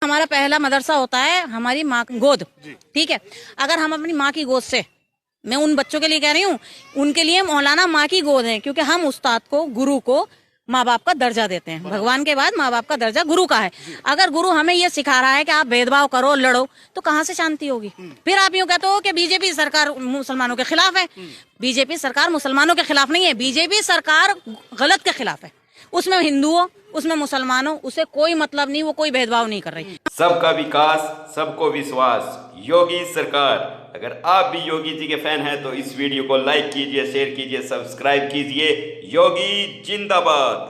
हमारा पहला मदरसा होता है हमारी माँ की गोद, ठीक है। अगर हम अपनी माँ की गोद से, मैं उन बच्चों के लिए कह रही हूँ, उनके लिए मौलाना माँ की गोद है, क्योंकि हम उस्ताद को, गुरु को माँ बाप का दर्जा देते हैं। भगवान के बाद माँ बाप का दर्जा गुरु का है। अगर गुरु हमें ये सिखा रहा है कि आप भेदभाव करो, लड़ो, तो कहाँ से शांति होगी? फिर आप यूं कहते हो कि बीजेपी सरकार मुसलमानों के खिलाफ है। बीजेपी सरकार मुसलमानों के खिलाफ नहीं है, बीजेपी सरकार गलत के खिलाफ है। उसमें हिंदुओं, उसमें मुसलमानों, उसे कोई मतलब नहीं, वो कोई भेदभाव नहीं कर रही। सबका विकास, सबको विश्वास, योगी सरकार। अगर आप भी योगी जी के फैन हैं तो इस वीडियो को लाइक कीजिए, शेयर कीजिए, सब्सक्राइब कीजिए। योगी जिंदाबाद।